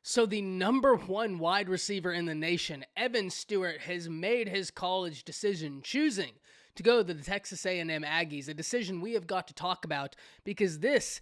So the number one wide receiver in the nation, Evan Stewart, has made his college decision, choosing to go to the Texas A&M Aggies, a decision we have got to talk about because this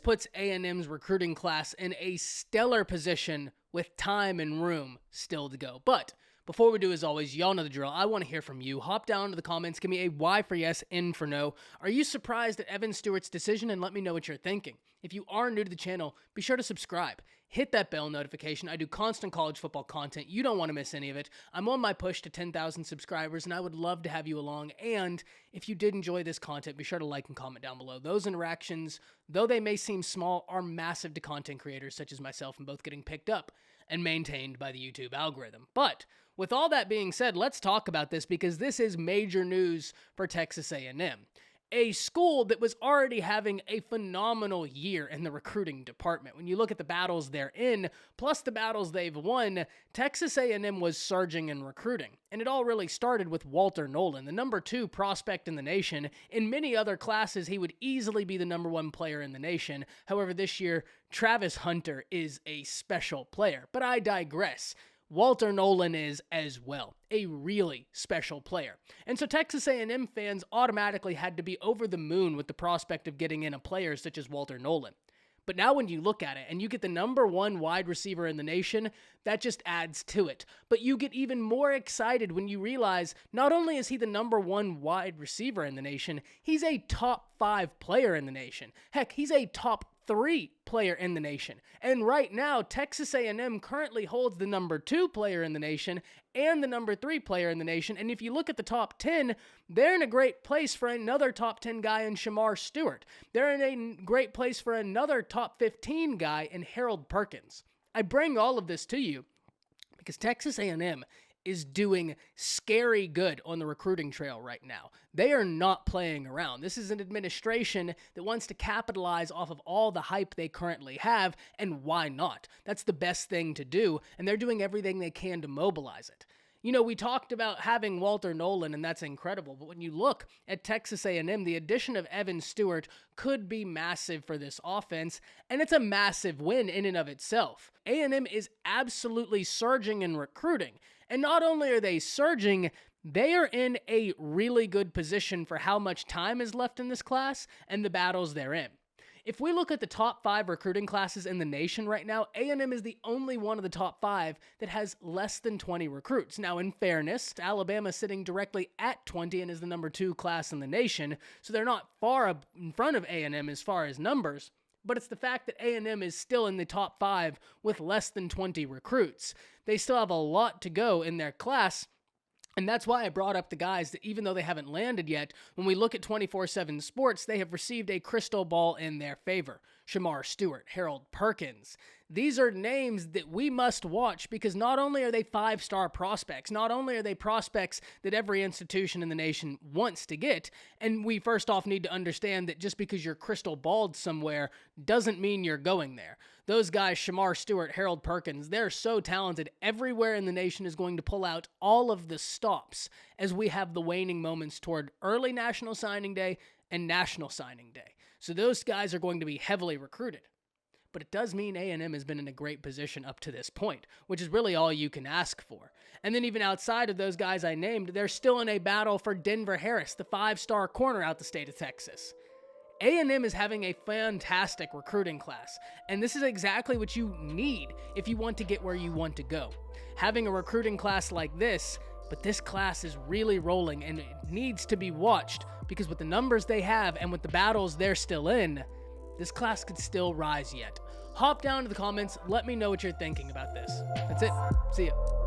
puts A&M's recruiting class in a stellar position with time and room still to go. But before we do, as always, y'all know the drill. I want to hear from you. Hop down to the comments. Give me a Y for yes, N for no. Are you surprised at Evan Stewart's decision? And let me know what you're thinking. If you are new to the channel, be sure to subscribe. Hit that bell notification. I do constant college football content. You don't want to miss any of it. I'm on my push to 10,000 subscribers, and I would love to have you along. And if you did enjoy this content, be sure to like and comment down below. Those interactions, though they may seem small, are massive to content creators such as myself, and both getting picked up and maintained by the YouTube algorithm. But with all that being said, let's talk about this because this is major news for Texas A&M. A school that was already having a phenomenal year in the recruiting department. When you look at the battles they're in, plus the battles they've won, Texas A&M was surging in recruiting. And it all really started with Walter Nolan, the number 2 prospect in the nation. In many other classes, he would easily be the number 1 player in the nation. However, this year, Travis Hunter is a special player. But I digress. Walter Nolan is as well, a really special player. And so Texas A&M fans automatically had to be over the moon with the prospect of getting in a player such as Walter Nolan. But now when you look at it and you get the number 1 wide receiver in the nation, that just adds to it. But you get even more excited when you realize not only is he the number 1 wide receiver in the nation, he's a top 5 player in the nation. Heck, he's a top 3 player in the nation. And right now, Texas A&M currently holds the number 2 player in the nation and the number 3 player in the nation. And if you look at the top 10, they're in a great place for another top 10 guy in Stewart. They're in a great place for another top 15 guy in Harold Perkins. I bring all of this to you because Texas A&M is doing scary good on the recruiting trail right now. They are not playing around. This is an administration that wants to capitalize off of all the hype they currently have, and why not? That's the best thing to do, and they're doing everything they can to mobilize it. You know, we talked about having Walter Nolan, and that's incredible. But when you look at Texas A&M, the addition of Evan Stewart could be massive for this offense, and it's a massive win in and of itself. A&M is absolutely surging in recruiting. And not only are they surging, they are in a really good position for how much time is left in this class and the battles they're in. If we look at the top 5 recruiting classes in the nation right now, A&M is the only one of the top 5 that has less than 20 recruits. Now, in fairness, Alabama is sitting directly at 20 and is the number 2 class in the nation, so they're not far in front of A&M as far as numbers. But it's the fact that A&M is still in the top 5 with less than 20 recruits. They still have a lot to go in their class. And that's why I brought up the guys that even though they haven't landed yet, when we look at 24/7 Sports, they have received a crystal ball in their favor. Stewart, Harold Perkins. These are names that we must watch because not only are they 5-star prospects, not only are they prospects that every institution in the nation wants to get, and we first off need to understand that just because you're crystal balled somewhere doesn't mean you're going there. Those guys, Stewart, Harold Perkins, they're so talented. Everywhere in the nation is going to pull out all of the stops as we have the waning moments toward early National Signing Day and National Signing Day. So those guys are going to be heavily recruited. But it does mean A&M has been in a great position up to this point, which is really all you can ask for. And then even outside of those guys I named, they're still in a battle for Denver Harris, the 5-star corner out the state of Texas. A&M is having a fantastic recruiting class, and this is exactly what you need if you want to get where you want to go. Having a recruiting class like this, but this class is really rolling and it needs to be watched because with the numbers they have and with the battles they're still in, this class could still rise yet. Hop down to the comments, let me know what you're thinking about this. That's it. See ya.